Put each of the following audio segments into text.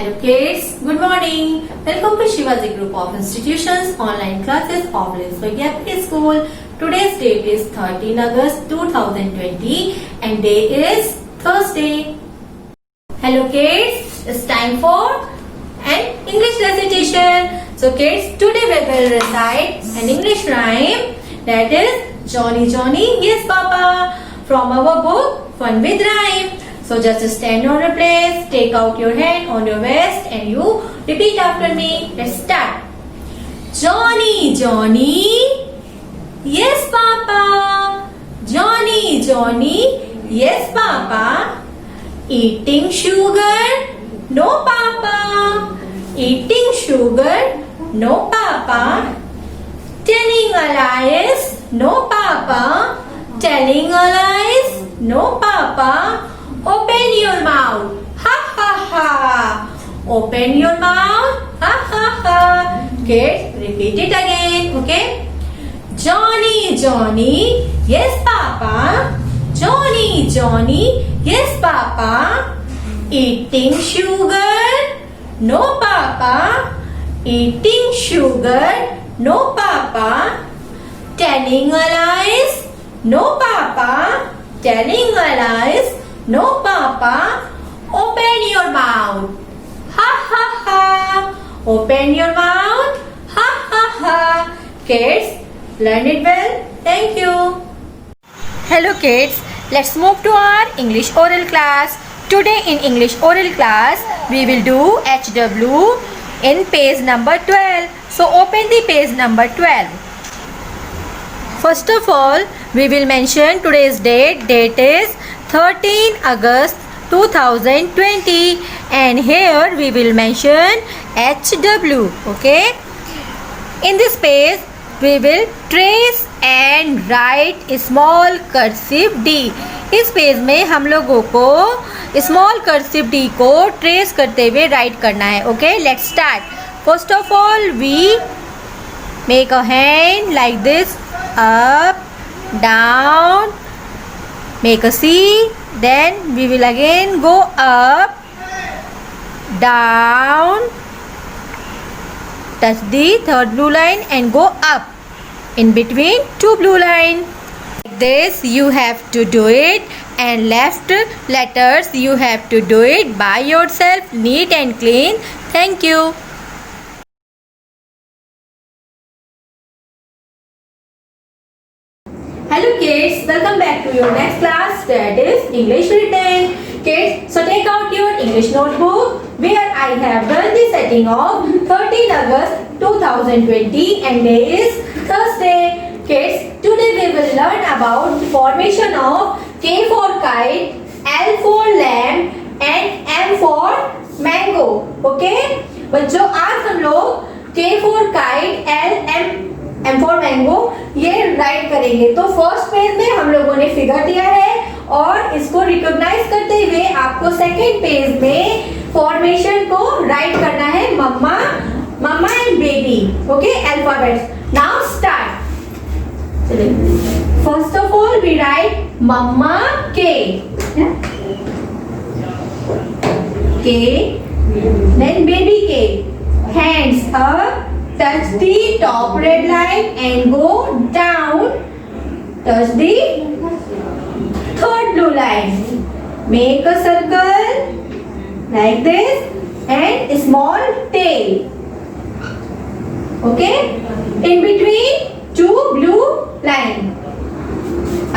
Hello kids, good morning. Welcome to Shivaji Group of Institutions online classes of Lisbon School. Today's date is 13 August 2020 and day is Thursday. Hello kids, it's time for an English recitation. So kids, today we will recite an English rhyme that is Johnny Johnny Yes Papa from our book Fun with Rhyme. So just stand on your place, take out your hand on your vest and you repeat after me. Let's start. Johnny, Johnny, yes Papa. Johnny, Johnny, yes Papa. Eating sugar, no Papa. Eating sugar, no Papa. Telling a lies, no Papa. Telling a lies, no Papa. Open your mouth, ha ha ha. Open your mouth, ha ha ha. Kids, repeat it again, okay? Johnny, Johnny, yes Papa. Johnny, Johnny, yes Papa. Eating sugar, no Papa. Eating sugar, no Papa. Telling a lies, no Papa. Telling a lies, no Papa. Open your mouth, ha ha ha. Open your mouth, ha ha ha. Kids, learn it well. Thank you. Hello kids, let's move to our English oral class. Today in English oral class, we will do HW in page number 12. So open the page number 12. First of all, we will mention today's date. Date is 13 August 2020 and here we will mention HW. Okay. In this page, we will trace and write small cursive D. इस पेज में हम लोगों को small cursive D को trace करते हुए write करना है. Okay, let's start. First of all we make a hand like this, up, down, make a C, then we will again go up, down, touch the third blue line and go up in between two blue line. Like this you have to do it, and left letters you have to do it by yourself, neat and clean. Thank you. Hello kids, welcome back to your next class, that is English written. Kids, so take out your English notebook where I have done the setting of 13 August 2020 and day is Thursday. Kids, today we will learn about the formation of K for kite, L for lamb and M for mango. Okay? बच्चों, आज हम लोग K for kite, L, M for mango ये right करेंगे. तो first page में हम लोगों ने फिगर दिया है और इसको रिकॉग्नाइज करते हुए आपको सेकंड पेज में फॉर्मेशन को राइट करना है. Mamma, mamma and baby. Okay, alphabets. Now start. First of all we write mamma के, देन बेबी के. Hands up, touch the top red line and go down, touch the third blue line, make a circle like this and a small tail. Okay, in between two blue line.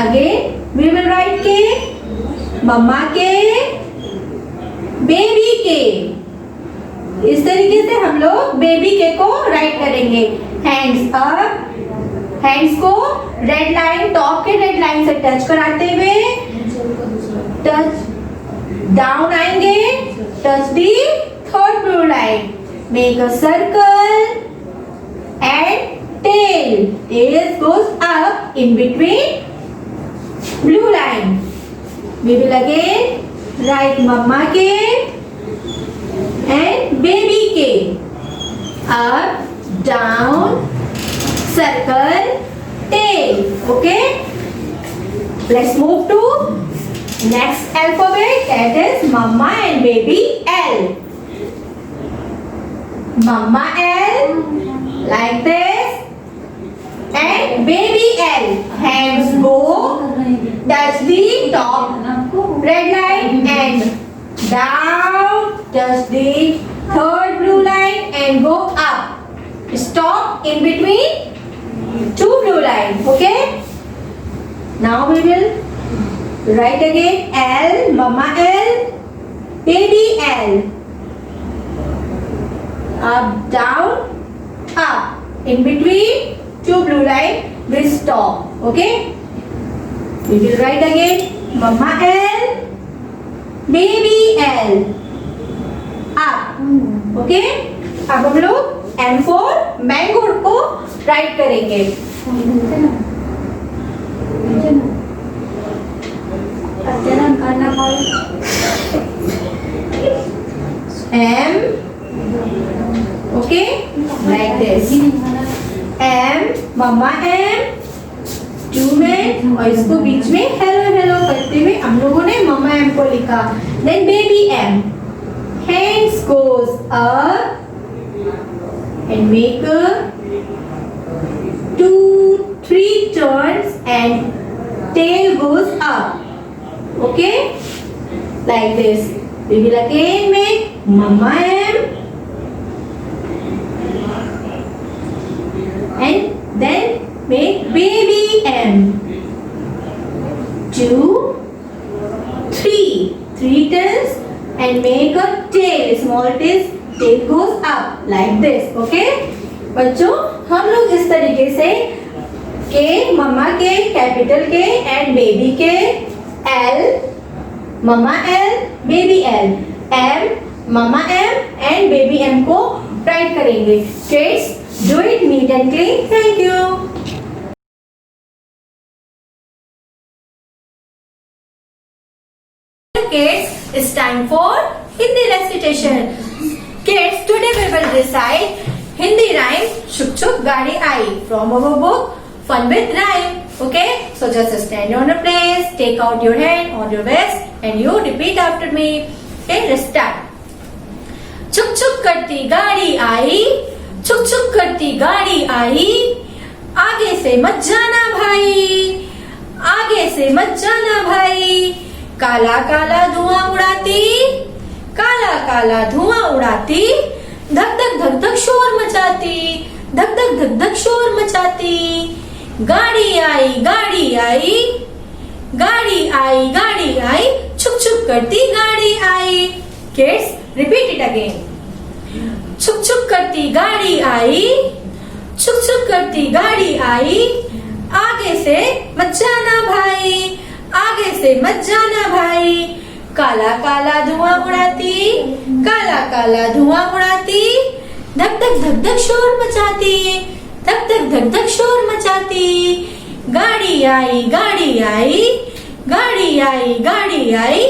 Again we will write K, mama K, baby K. इस तरीके से हम लोग baby के को write करेंगे. Hands up, hands को red line, top के रेड लाइन से टच कराते हुए टच डाउन आएंगे, touch the third blue line, make a circle and tail. Tail goes up in between blue line. We will again write mamma के and baby K. Up, down, circle, tail. Okay, let's move to next alphabet, that is mama and baby L. Mama L, like this. And baby L, hands go, touch the top red line and down, touch the third blue line and go up. Stop in between two blue lines, okay? Now we will write again L, Mama L, baby L. Up, down, up. In between two blue line, we stop. Okay? We will write again Mama L, baby L. Up. Okay? अब हम लोग M4 mango को write करेंगे. M. Okay, like this. M, Mama M, टू में और इसको बीच में हेलो हेलो करते हुए हम लोगों ने Mama M को लिखा. Then baby M, hands goes up and make a 2-3 turns and tail goes up. Okay, like this. We will again make Mama M. And then make baby M. 2, 3. 3 turns and make a tail. Small tail goes up like this. Okay? बच्चों हम लोग इस तरीके से के मम्मा के capital के and baby के L, mama L, baby L, M, mama M and baby M को राइट करेंगे. Kids, do it neat and clean. Thank you. Kids, it's time for Hindi recitation. Kids, today we will recite Hindi rhyme Chuk Chuk Gaadi Aayi from our book Fun with Rhyme. Okay, so just stand on a place, take out your hand on your vest and you repeat after me. Okay, let's start. Chuk chuk करती गाड़ी आई, चुक चुक करती गाड़ी आई, आगे से मत जाना भाई, आगे से मत जाना भाई, काला काला धुआं उड़ाती, काला काला धुआं उड़ाती, धक धक धक धक शोर मचाती, धक धक धक धक शोर मचाती, गाड़ी आई गाड़ी आई, गाड़ी आई गाड़ी आई, छुक छुक करती गाड़ी आई. Kids, repeat it again. छुक छुक करती गाड़ी आई, छुक छुक करती गाड़ी आई, आगे से मत जाना भाई, आगे से मत जाना भाई, काला काला धुआं उड़ाती, काला काला धुआं उड़ाती, धक धक धक धक शोर मचाती, धक धक धक धक शोर मचाती, गाड़ी आई गाड़ी आई, गाड़ी आई गाड़ी आई,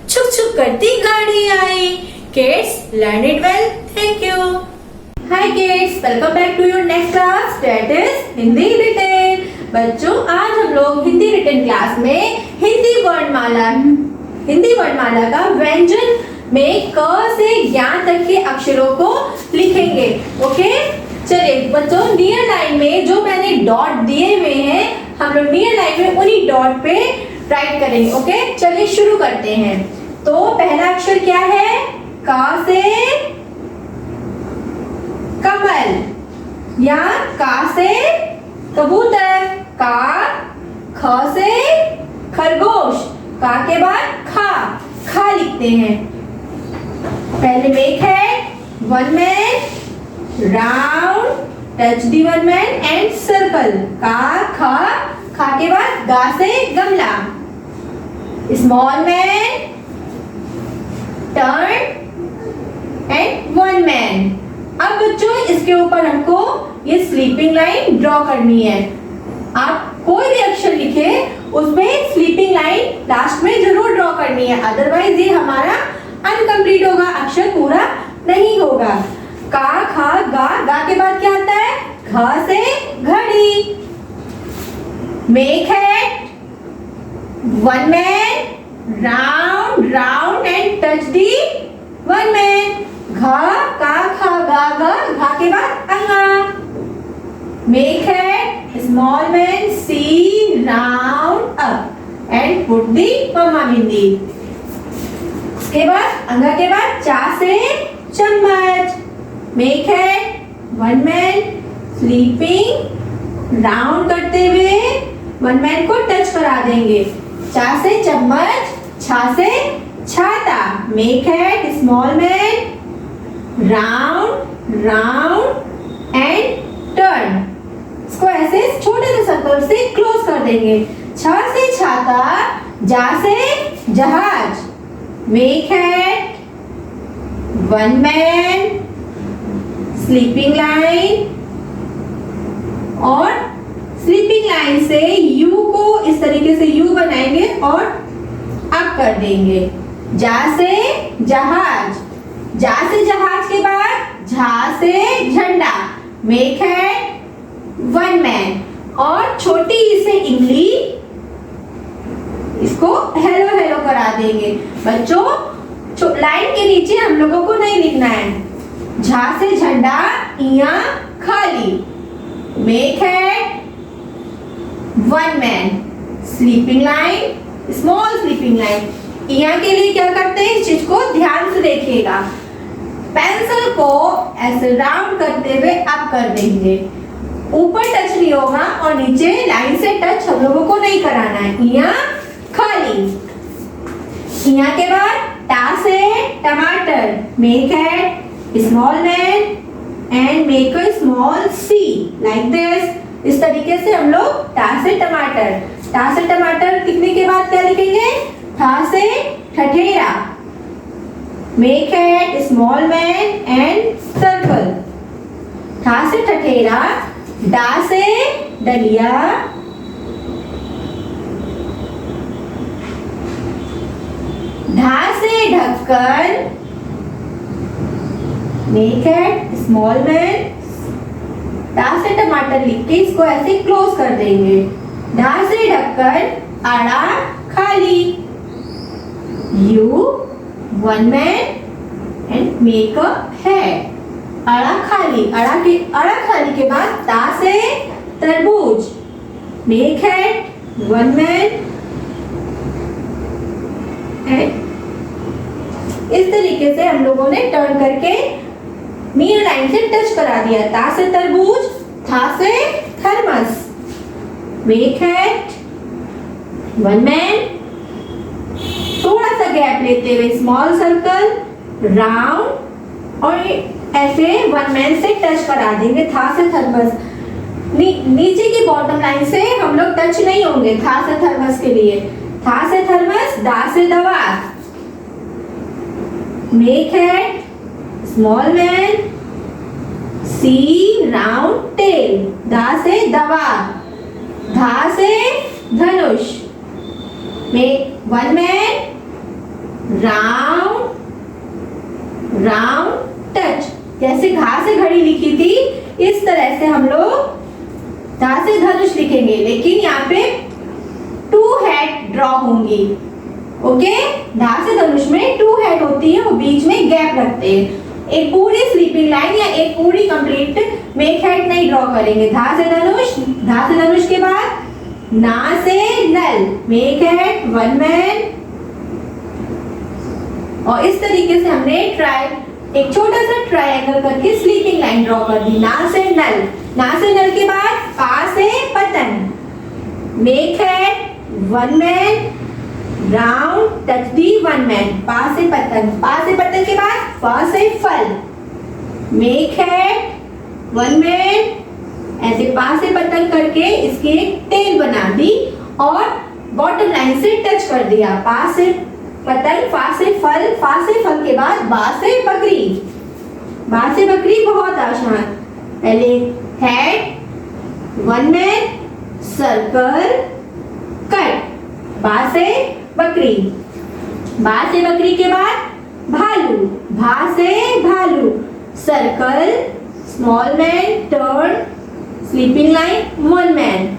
छुक छुक करती गाड़ी आई. Kids, learn it well. Thank you. Hi kids, welcome back to your next class, that is Hindi written. बच्चों आज हम लोग हिंदी रिटन क्लास में हिंदी वर्णमाला का व्यंजन में क से ज्ञान तक के अक्षरों को लिखेंगे. ओके, चलिए बच्चों नियर लाइन में जो मैंने डॉट दिए हुए हैं हम लोग नियर लाइन में उन्हीं डॉट पे राइट करेंगे. ओके, चलिए शुरू करते हैं. तो पहला अक्षर क्या है? का से कमल या का से कबूतर, का, ख से खरगोश, का के बाद खा लिखते हैं. पहले मेक है one man, round, touch the one man and circle, खा के बाद गा से गमला, small man, turn and one man. अब बच्चों इसके ऊपर हमको ये स्लीपिंग लाइन ड्रॉ करनी है. आप कोई भी अक्षर लिखे उसमें स्लीपिंग लाइन लास्ट में जरूर ड्रॉ करनी है, अदरवाइज ये हमारा अनकम्प्लीट होगा, अक्षर पूरा नहीं होगा. का खा गा के बाद क्या आता है? घ से घड़ी, मेक है one man, round and touch the one man, घा का खा गा घा, घा के बाद अंगा। Make head small man c round up and put the mamma bindi. उसके बाद अंगा के बाद चा से चम्मच। Make head one man sleeping round करते हुए वन मैन को टच करा देंगे। चा से चम्मच, छा से छाता। Make head small man round round and turn. इसको ऐसे छोटे से सर्कल से क्लोज कर देंगे। छ से छाता, जा से जहाज। Make head one man sleeping line, और स्लीपिंग लाइन से यू को इस तरीके से यू बनाएंगे और अप कर देंगे। जा से जहाज, जा से जहाज के बाद झा से झंडा। मेक हेड वन मैन, और छोटी से इमली इसको हेलो हेलो करा देंगे। बच्चों लाइन के नीचे हम लोगों को नहीं लिखना है। झा से झंडा, इया खाली। Make head one man sleeping line, small sleeping line. यहाँ के लिए क्या करते हैं, इस चीज को ध्यान से देखिएगा। पेंसिल को ऐसे राउंड करते हुए अप कर देंगे। ऊपर टच नहीं होगा और नीचे लाइन से टच हम लोगों को नहीं कराना है। यहाँ खाली। यहाँ के बाद टा से टमाटर। Make head small man and make a small C like this. इस तरीके से हम लोग टा से टमाटर। टा से टमाटर लिखने के बाद क्या लिखेंगे, ठा से ठठेरा। Make head small man and circle. ठा से ठठेरा, डा से डलिया, ढा से ढक्कन। मेक हेड स्मॉल मैन, टा से टमाटर लिख के इसको ऐसे क्लोज कर देंगे। ढा से ढक्कन, आड़ा खाली। You one man and make a head. अड़ा खाली, अड़ा खाली के बाद ता से तरबूज। Make head one man and इस तरीके से हम लोगों ने टर्न करके मीन लाइन से टच करा दिया। ता से तरबूज, था से thermos. Make head one man, थोड़ा सा गैप लेते हुए स्मॉल सर्कल राउंड, और ऐसे वन मैन से टच करा देंगे। था से थर्मस। नीचे की बॉटम लाइन से हम लोग टच नहीं होंगे था से थर्मस के लिए। था से थर्मस, दा से दवा। Make head small man c round tail. दा से दवा, धा से धनुष। Make one man round round touch. जैसे घा से घड़ी लिखी थी इस तरह से हम लोग धा से धनुष लिखेंगे, लेकिन यहाँ पे टू हेड ड्रॉ होंगी। ओके, धा से धनुष में टू हेड होती है, वो बीच में गैप रखते हैं। एक पूरी स्लीपिंग लाइन या एक पूरी कंप्लीट मेक हेड नहीं ड्रॉ करेंगे। धा से धनुष के बाद ना से नल। मेक हेड वन मैन, और इस तरीके से हमने एक छोटा सा ट्रायंगल करके स्लीपिंग लाइन ड्रॉ कर दी। ना से नल, ना से नल के बाद पा से पतन। Make head one man round touch the one man. पा से पतन के बाद फ से फल। मेक हेड वन मैन, ऐसे पा से पतन करके इसकी एक टेल बना दी और बॉटम लाइन से टच कर दिया। पा से पतंग, फा से फल के बाद बा से बकरी। बा से बकरी बहुत आसान। पहले head one man circle cut. बा से बकरी के बाद भालू। भा से भालू circle small man turn sleeping line one man,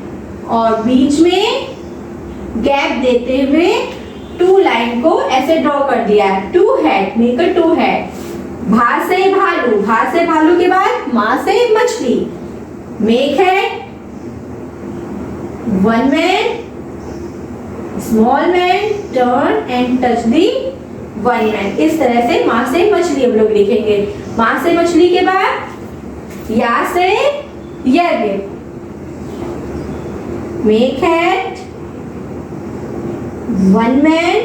और बीच में गैप देते हुए टू लाइन को ऐसे ड्रॉ कर दिया है। Two head, make a two head. भा से भालू, भा से भालू के बाद मा से मछली, make head, one man, small man turn and touch the one man. इस तरह से माँ से मछली हम लोग लिखेंगे। माँ से मछली के बाद या से यज्ञ, make head, one man,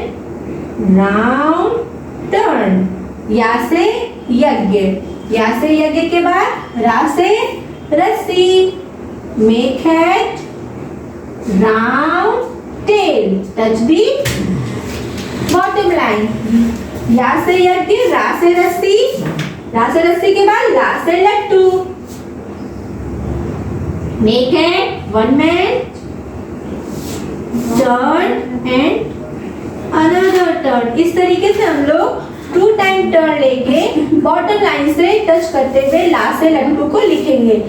round, turn, या से यज्ञ, या से यज्ञ के बाद रा से रस्सी, make head, round, tail, touch the bottom line. या से यज्ञ, रा से रस्सी, रा से रस्सी के बाद ला से लट्टू, make head, one man, turn and another turn. इस तरीके से हम लोग 2 टाइम टर्न लेके बॉटम लाइन से टच करते हुए ला से लट्टू को लिखेंगे।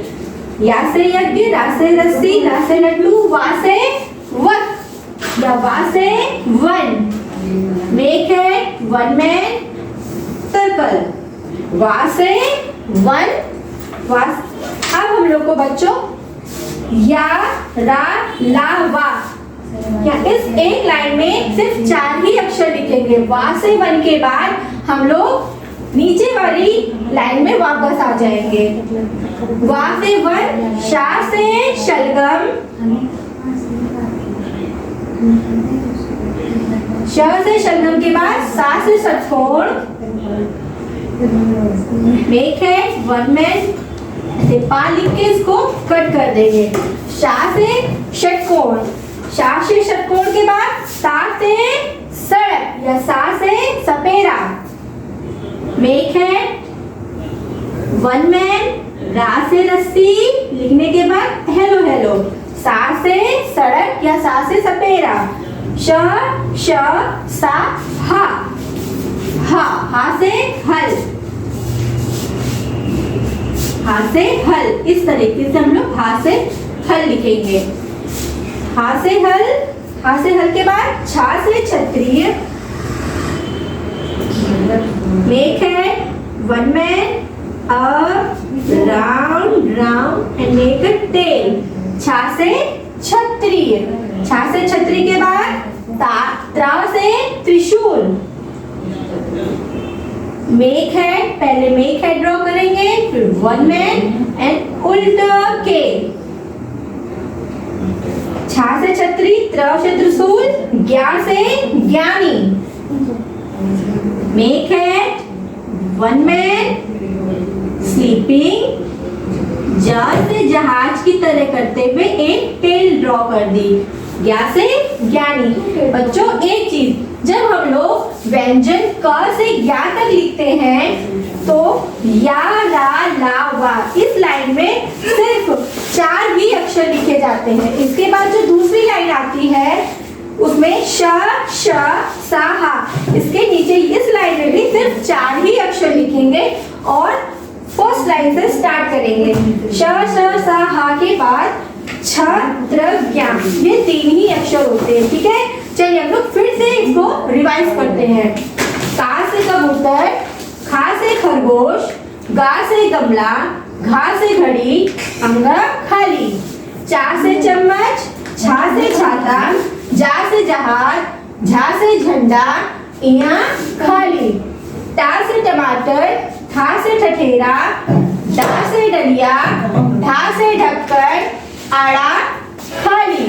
या से यज्ञ, रा से रस्सी, ला से लट्टू, वा से वक या वा से one, make head, one man, circle, वा से वन, वा। अब हम लोग को बच्चों या रा ला वा या इस एक लाइन में सिर्फ 4 ही अक्षर लिखेंगे। वा से वन के बाद हम लोग नीचे वाली लाइन में वापस आ जाएंगे। वा से वन, शा से शलगम, श से शलगम के बाद सा से षटकोण, मेक हेड, वन मैन, से पा लिख के इसको कट कर देंगे। शा से षटकोण, शा से षटकोण के बाद सा से सड़क या सा से सपेरा, मेक हेड, वन मैन, रा से रस्सी लिखने के बाद हेलो हेलो, सा से सड़क या सा से सपेरा, श श सा हा, हा से हल, हा से हल। इस तरीके से हम लोग हा से हल लिखेंगे। हा से हल, हा से हल के बाद छा से क्षत्रिय, make head, one man, round round and make a tail. छा से क्षत्रिय, छा से क्षत्रिय के बाद त्रा से त्रिशूल, मेक हेड, पहले मेक हेड ड्रॉ करेंगे, फिर वन मैन एंड उल्टा के। छा से छतरी, त्र से त्रिशूल, ज्ञा से ज्ञानी, make head, one man, sleeping, जा से जहाज की तरह करते हुए एक टेल ड्रॉ कर दी। ज्ञा से ज्ञानी। बच्चों एक चीज, जब हम लोग व्यंजन क से ज्ञा तक लिखते हैं तो या रा ला वा इस लाइन में सिर्फ 4 ही अक्षर लिखे जाते हैं। इसके बाद जो दूसरी लाइन आती है उसमें श श सा हा, इसके नीचे इस लाइन में भी सिर्फ 4 ही अक्षर लिखेंगे और फर्स्ट लाइन से स्टार्ट करेंगे। श श सा हा के बाद छ त्र ज्ञा, ये 3 ही अक्षर होते हैं। ठीक है, चलिए हम लोग फिर से इसको रिवाइज करते हैं। का से कबूतर, खा से खरगोश, गा से गमला, घा से घड़ी, अंगा खाली, चा से चम्मच, छा से छाता, जा से जहाज, झा से झंडा, इया खाली, टा से टमाटर, था से ठठेरा, डा से डलिया, ढा से ढक्कन, आड़ा खाली,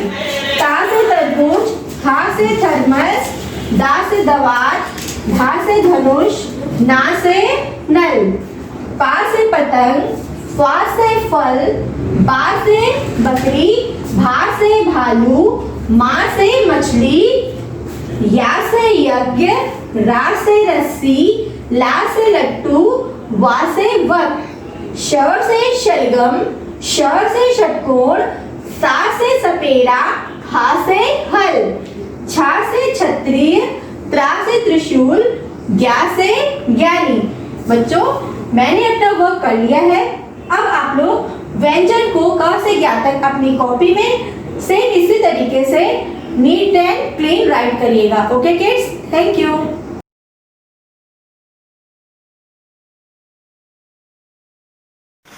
ता से तरबूज, था से थर्मस, दा से दवात, धा से धनुष, ना से नल, पा से पतंग, फा से फल, बा से बकरी, भा से भालू, मा से मछली, या से यज्ञ, रा से रस्सी, ला से लट्टू, वा से वक, श से शलगम, श से षटकोण, सा से सपेरा, हा से हल, छा से क्षत्रिय, त्रा से त्रिशूल, ज्ञा से ज्ञानी। बच्चों मैंने अपना वर्क कर लिया है। अब आप लोग व्यंजन को क से ज्ञा तक अपनी कॉपी में सेम इसी तरीके से नीट एंड प्लेन राइट करिएगा। Okay kids, thank you.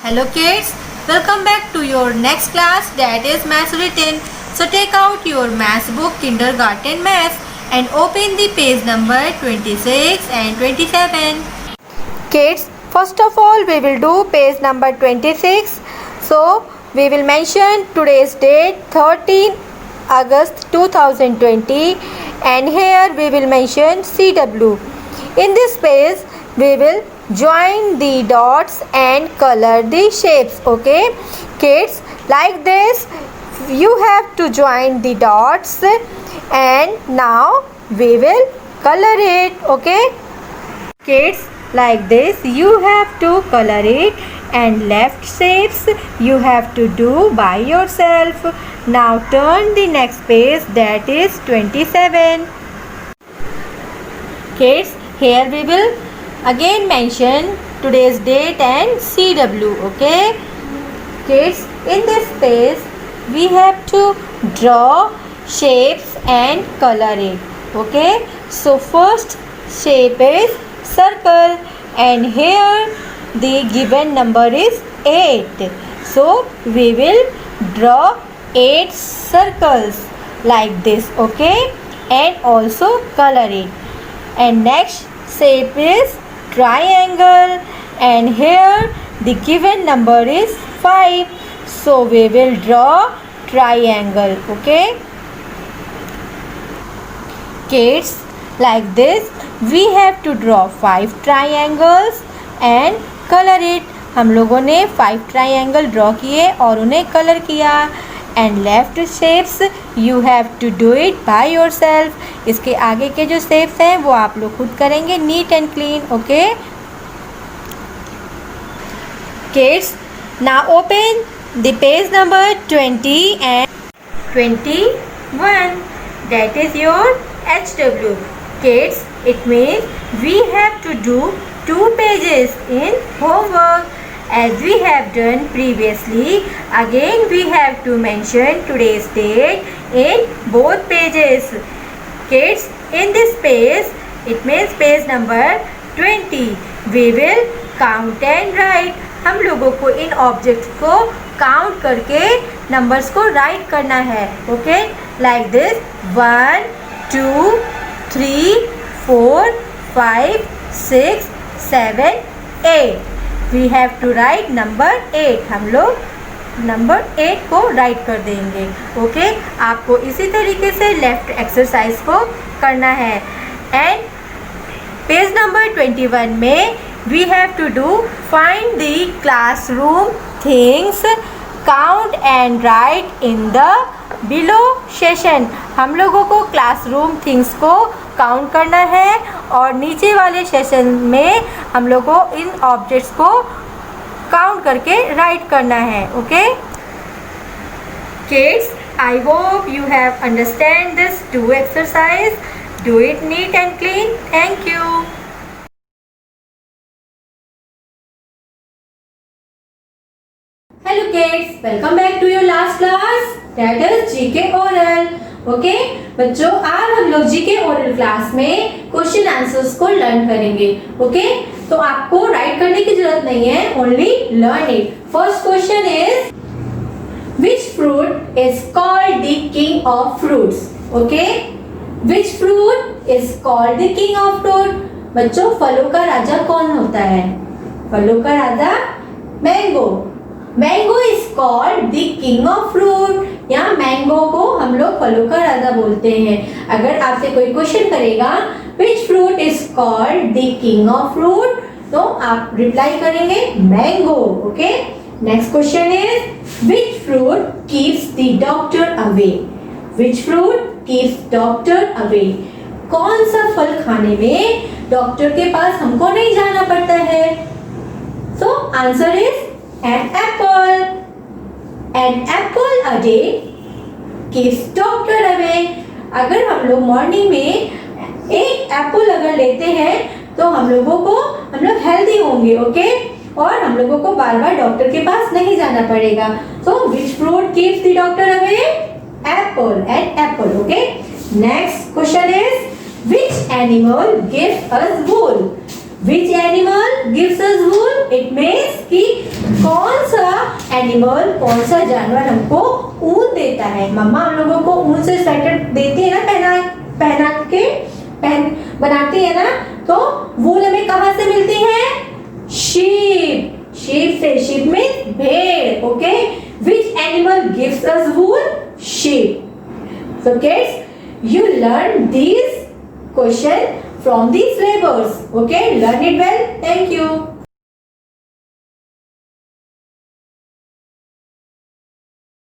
Hello kids, welcome back to your next class, that is Maths Written. So take out your maths book, Kindergarten Maths, and open the page number 26 and 27. Kids, first of all we will do page number 26. So we will mention today's date 13 August 2020, and here we will mention CW. In this page we will join the dots and color the shapes. Okay kids, like this you have to join the dots, and now we will color it. Okay kids, like this you have to color it, and left shapes you have to do by yourself. Now turn the next page, that is 27. Kids, here we will again mention today's date and CW. Okay kids, in this page we have to draw shapes and color it. Okay, so first shape is circle, and here the given number is 8. So we will draw 8 circles like this. Okay, and also color it. And next shape is triangle, and here the given number is 5. So we will draw triangle. Okay kids, like this we have to draw 5 triangles and color it. हम लोगों ने 5 triangle draw किए और उन्हें colour किया. And left shapes you have to do it by yourself. इसके आगे के जो शेप्स हैं वो आप लोग खुद करेंगे, neat and clean. Okay kids, now open the page number 20 and 21. That is your HW. Kids, it means we have to do 2 pages in homework as we have done previously. Again we have to mention today's date in both pages. Kids, in this page, it means page number 20, we will count and write. हम लोगों को इन objects को count करके numbers को write करना है. Okay, like this 1 2 3 4 5 6 7 8. We have to write number 8. हम लोग नंबर 8 को राइट कर देंगे. ओके, आपको इसी तरीके से लेफ्ट एक्सरसाइज को करना है. एंड पेज नंबर 21 में we have to do find the classroom things, count and write in the below session. हम लोगों को क्लासरूम थिंग्स को काउंट करना है और नीचे वाले सेशन में हम लोगों को इन ऑब्जेक्ट्स को काउंट करके राइट करना है. Okay kids, I hope you have understand this 2 exercise. Do it neat and clean. Thank you. Hello kids, welcome back to your last class, that is GK oral. Okay बच्चों, आज हम लोग GK oral class में question answers को learn करेंगे. Okay, तो आपको write करने की जरूरत नहीं है, only learn it. First question is which fruit is called the king of fruits. Okay, which fruit is called the king of fruit. बच्चों, फलों का राजा कौन होता है? फलों का राजा mango. Mango is called the king of fruit. यहाँ मैंगो को हम लोग फलों का राजा बोलते हैं. अगर आपसे कोई क्वेश्चन करेगा विच fruit is called the king of fruit, तो आप रिप्लाई करेंगे mango. Okay, next question is which fruit keeps the doctor away. Which fruit keeps doctor away. कौन सा फल खाने में डॉक्टर के पास हमको नहीं जाना पड़ता है? So answer is an apple. An apple a day keeps doctor away. अगर हम लोग मॉर्निंग में एक एप्पल अगर लेते हैं तो हम लोग हेल्दी होंगे. ओके, और हम लोगों को बार बार डॉक्टर के पास नहीं जाना पड़ेगा. So which fruit keeps the doctor away? Apple. An apple. Okay, next question is which animal gives us wool. Which animal gives us wool? It means कि कौन एनिमल, कौन सा जानवर हमको ऊन देता है? मम्मा हम लोगों को ऊन से स्वेटर देती है ना, पहन बनाती है ना, तो वूल हमें कहाँ से मिलती है? शीप, शीप से, शीप में भेड़, okay. Which animal gives us wool? Sheep. So kids, you learn these question from these syllabus, okay? Learn it well. Thank you.